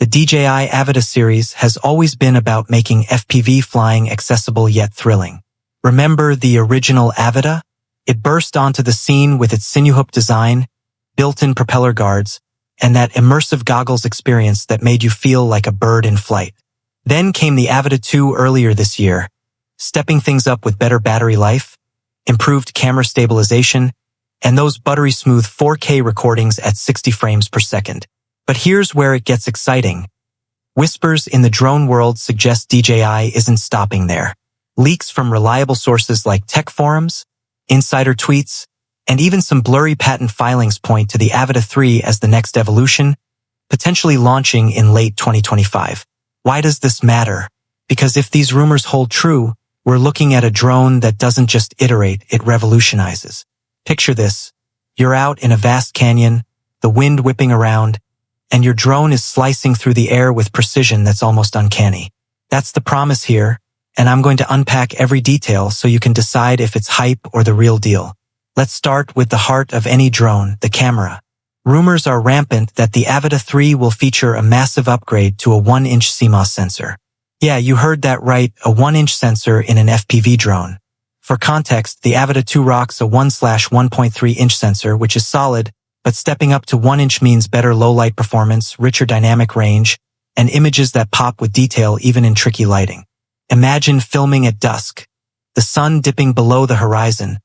The DJI Avata series has always been about making FPV flying accessible yet thrilling. Remember the original Avata? It burst onto the scene with its sinew-hook design, built-in propeller guards, and that immersive goggles experience that made you feel like a bird in flight. Then came the Avata 2 earlier this year, stepping things up with better battery life, improved camera stabilization, and those buttery smooth 4K recordings at 60 frames per second. But here's where it gets exciting. Whispers in the drone world suggest DJI isn't stopping there. Leaks from reliable sources like tech forums, insider tweets, and even some blurry patent filings point to the Avata 3 as the next evolution, potentially launching in late 2025. Why does this matter? Because if these rumors hold true, we're looking at a drone that doesn't just iterate, it revolutionizes. Picture this. You're out in a vast canyon, the wind whipping around, and your drone is slicing through the air with precision that's almost uncanny. That's the promise here, and I'm going to unpack every detail so you can decide if it's hype or the real deal. Let's start with the heart of any drone, the camera. Rumors are rampant that the Avata 3 will feature a massive upgrade to a 1-inch CMOS sensor. Yeah, you heard that right, a 1-inch sensor in an FPV drone. For context, the Avata 2 rocks a 1/1.3-inch sensor, which is solid, but stepping up to 1-inch means better low-light performance, richer dynamic range, and images that pop with detail even in tricky lighting. Imagine filming at dusk, the sun dipping below the horizon,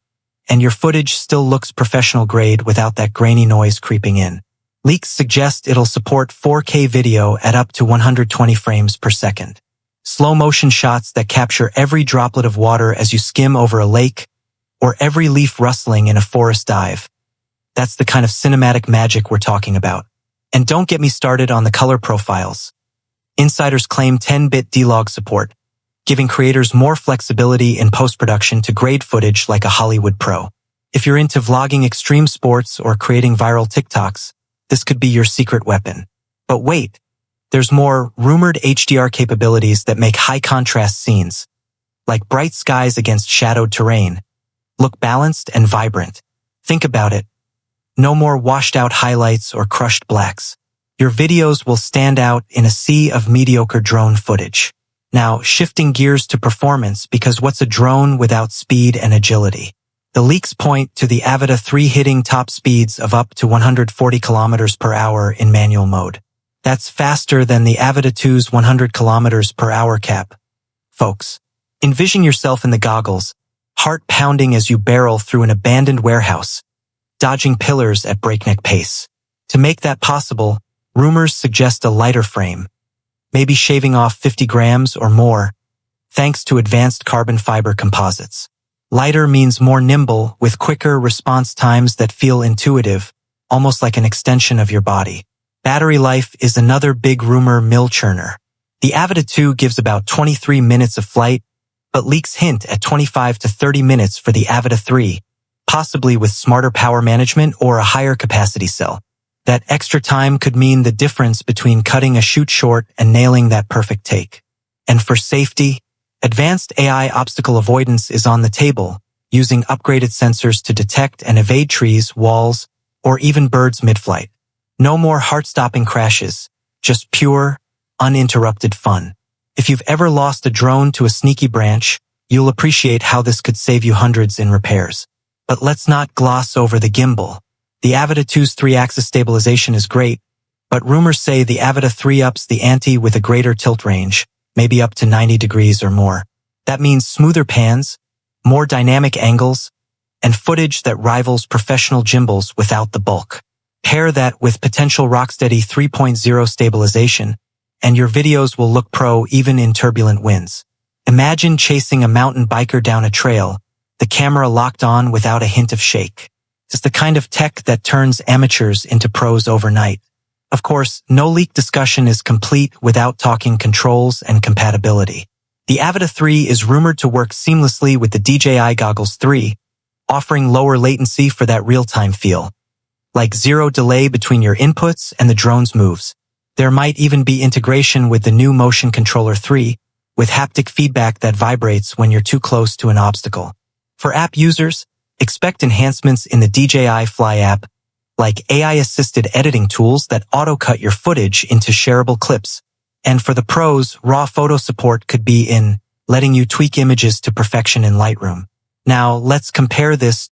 and your footage still looks professional grade without that grainy noise creeping in. Leaks suggest it'll support 4K video at up to 120 frames per second. Slow-motion shots that capture every droplet of water as you skim over a lake, or every leaf rustling in a forest dive. That's the kind of cinematic magic we're talking about. And don't get me started on the color profiles. Insiders claim 10-bit D-Log support, giving creators more flexibility in post-production to grade footage like a Hollywood pro. If you're into vlogging extreme sports or creating viral TikToks, this could be your secret weapon. But wait, there's more rumored HDR capabilities that make high-contrast scenes, like bright skies against shadowed terrain, look balanced and vibrant. Think about it. No more washed-out highlights or crushed blacks. Your videos will stand out in a sea of mediocre drone footage. Now, shifting gears to performance, because what's a drone without speed and agility? The leaks point to the Avata 3 hitting top speeds of up to 140 kilometers per hour in manual mode. That's faster than the Avata 2's 100 kilometers per hour cap. Folks, envision yourself in the goggles, heart pounding as you barrel through an abandoned warehouse, dodging pillars at breakneck pace. To make that possible, rumors suggest a lighter frame, maybe shaving off 50 grams or more, thanks to advanced carbon fiber composites. Lighter means more nimble, with quicker response times that feel intuitive, almost like an extension of your body. Battery life is another big rumor mill churner. The Avata 2 gives about 23 minutes of flight, but leaks hint at 25 to 30 minutes for the Avata 3, possibly with smarter power management or a higher capacity cell. That extra time could mean the difference between cutting a shoot short and nailing that perfect take. And for safety, advanced AI obstacle avoidance is on the table, using upgraded sensors to detect and evade trees, walls, or even birds mid-flight. No more heart-stopping crashes, just pure, uninterrupted fun. If you've ever lost a drone to a sneaky branch, you'll appreciate how this could save you hundreds in repairs. But let's not gloss over the gimbal. The Avata 2's 3-axis stabilization is great, but rumors say the Avata 3 ups the ante with a greater tilt range, maybe up to 90 degrees or more. That means smoother pans, more dynamic angles, and footage that rivals professional gimbals without the bulk. Pair that with potential Rocksteady 3.0 stabilization, and your videos will look pro even in turbulent winds. Imagine chasing a mountain biker down a trail, the camera locked on without a hint of shake. It's the kind of tech that turns amateurs into pros overnight. Of course, no leak discussion is complete without talking controls and compatibility. The Avata 3 is rumored to work seamlessly with the DJI Goggles 3, offering lower latency for that real-time feel. Like zero delay between your inputs and the drone's moves. There might even be integration with the new Motion Controller 3, with haptic feedback that vibrates when you're too close to an obstacle. For app users, expect enhancements in the DJI Fly app, like AI-assisted editing tools that auto-cut your footage into shareable clips. And for the pros, raw photo support could be in letting you tweak images to perfection in Lightroom. Now, let's compare this